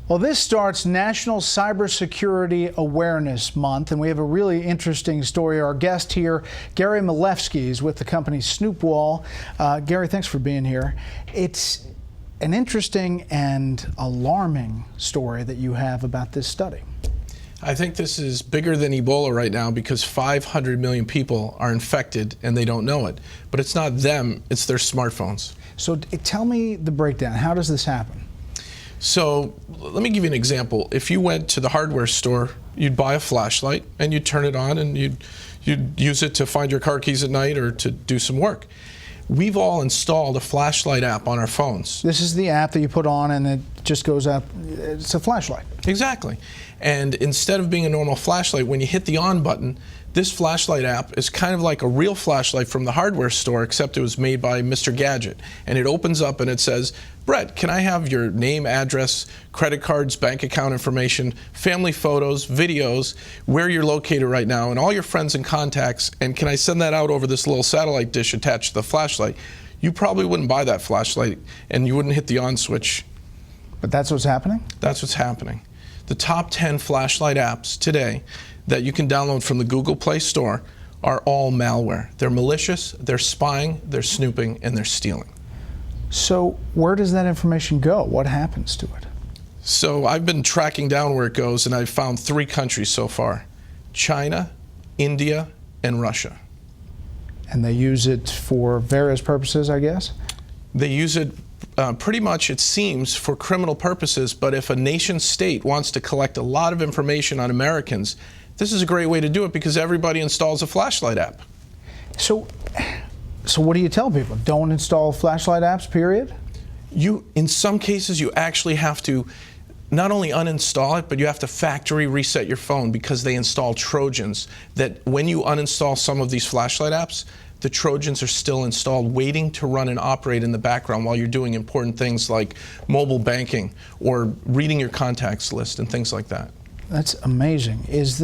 Well, this starts National Cybersecurity Awareness Month, and we have a really interesting story. Our guest here, Gary Miliefsky, is with the company Spyware. Gary, thanks for being here. It's an interesting and alarming story that you have about this study. I think this is bigger than Ebola right now because 500 million people are infected and they don't know it. But it's not them, it's their smartphones. So tell me the breakdown. How does this happen? So let me give you an example. If you went to the hardware store, you'd buy a flashlight and you'd turn it on and you'd use it to find your car keys at night or to do some work. We've all installed a flashlight app on our phones. This is the app that you put on and it just goes up. It's a flashlight. Exactly. And instead of being a normal flashlight, when you hit the on button, this flashlight app is kind of like a real flashlight from the hardware store, except it was made by Mr. Gadget. And it opens up and it says, Brett, can I have your name, address, credit cards, bank account information, family photos, videos, where you're located right now, and all your friends and contacts, and can I send that out over this little satellite dish attached to the flashlight? You probably wouldn't buy that flashlight and you wouldn't hit the on switch. But that's what's happening? That's what's happening. The top 10 flashlight apps today that you can download from the Google Play Store are all malware. They're malicious, they're spying, they're snooping, and they're stealing. So where does that information go? What happens to it? So I've been tracking down where it goes, and I've found 3 countries so far: China, India, and Russia. And they use it for various purposes, I guess? They use it pretty much, it seems, for criminal purposes, but if a nation state wants to collect a lot of information on Americans, this is a great way to do it because everybody installs a flashlight app. So what do you tell people? Don't install flashlight apps, period? In some cases, you actually have to not only uninstall it, but you have to factory reset your phone because they install Trojans that when you uninstall some of these flashlight apps, the Trojans are still installed waiting to run and operate in the background while you're doing important things like mobile banking or reading your contacts list and things like that. That's amazing. This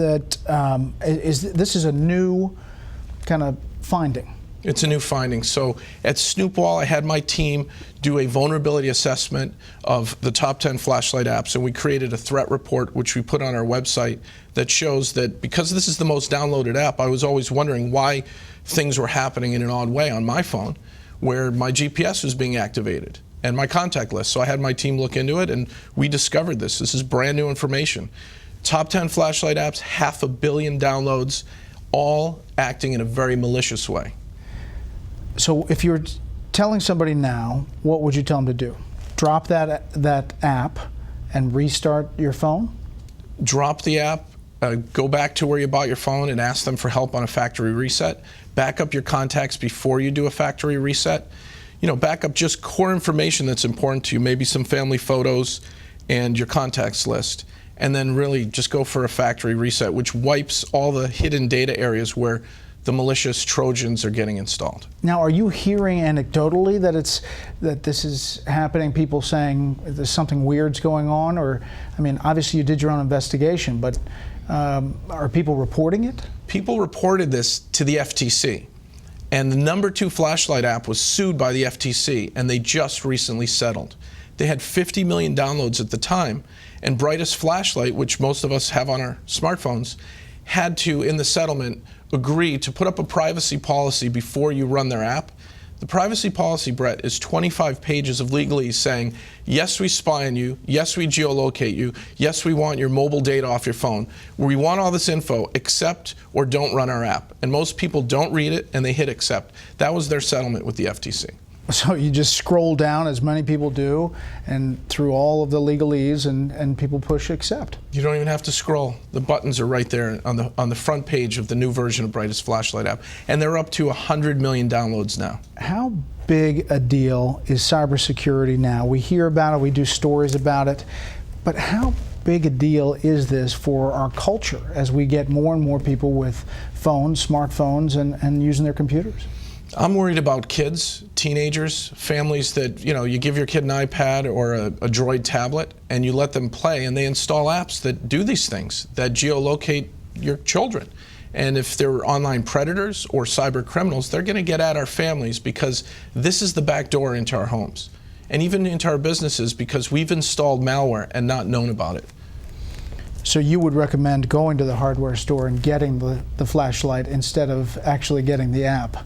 is a new kind of finding? It's a new finding. So at Spyware, I had my team do a vulnerability assessment of the top 10 flashlight apps, and we created a threat report, which we put on our website, that shows that because this is the most downloaded app, I was always wondering why things were happening in an odd way on my phone, where my GPS was being activated and my contact list. So I had my team look into it, and we discovered this. This is brand new information. Top 10 flashlight apps, 500 million downloads, all acting in a very malicious way. So if you're telling somebody now, what would you tell them to do? Drop that app and restart your phone? Drop the app, go back to where you bought your phone and ask them for help on a factory reset. Back up your contacts before you do a factory reset. Back up just core information that's important to you, maybe some family photos and your contacts list. And then really just go for a factory reset, which wipes all the hidden data areas where the malicious Trojans are getting installed. Now, are you hearing anecdotally that this is happening? People saying there's something weird's going on, or I mean, obviously you did your own investigation, but are people reporting it? People reported this to the FTC, and the number 2 flashlight app was sued by the FTC, and they just recently settled. They had 50 million downloads at the time, and Brightest Flashlight, which most of us have on our smartphones, had to, in the settlement, agree to put up a privacy policy before you run their app. The privacy policy, Brett, is 25 pages of legalese saying, yes, we spy on you, yes, we geolocate you, yes, we want your mobile data off your phone. We want all this info, accept or don't run our app. And most people don't read it and they hit accept. That was their settlement with the FTC. So you just scroll down, as many people do, and through all of the legalese, and people push accept. You don't even have to scroll. The buttons are right there on the front page of the new version of Brightest Flashlight app, and they're up to 100 million downloads now. How big a deal is cybersecurity now? We hear about it, we do stories about it, but how big a deal is this for our culture as we get more and more people with phones, smartphones, and using their computers? I'm worried about kids, teenagers, families that, you give your kid an iPad or a Droid tablet and you let them play and they install apps that do these things, that geolocate your children. And if they're online predators or cyber criminals, they're going to get at our families because this is the back door into our homes. and even into our businesses because we've installed malware and not known about it. So you would recommend going to the hardware store and getting the flashlight instead of actually getting the app?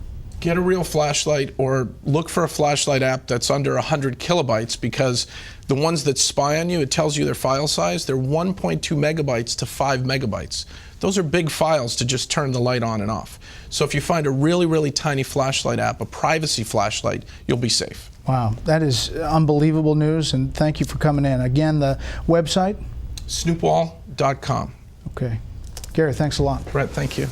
Get a real flashlight, or look for a flashlight app that's under 100 kilobytes, because the ones that spy on you, it tells you their file size, they're 1.2 megabytes to 5 megabytes. Those are big files to just turn the light on and off. So if you find a really, really tiny flashlight app, a privacy flashlight, you'll be safe. Wow, that is unbelievable news, and thank you for coming in. Again, the website? Snoopwall.com. Okay. Gary, thanks a lot. Brett, thank you.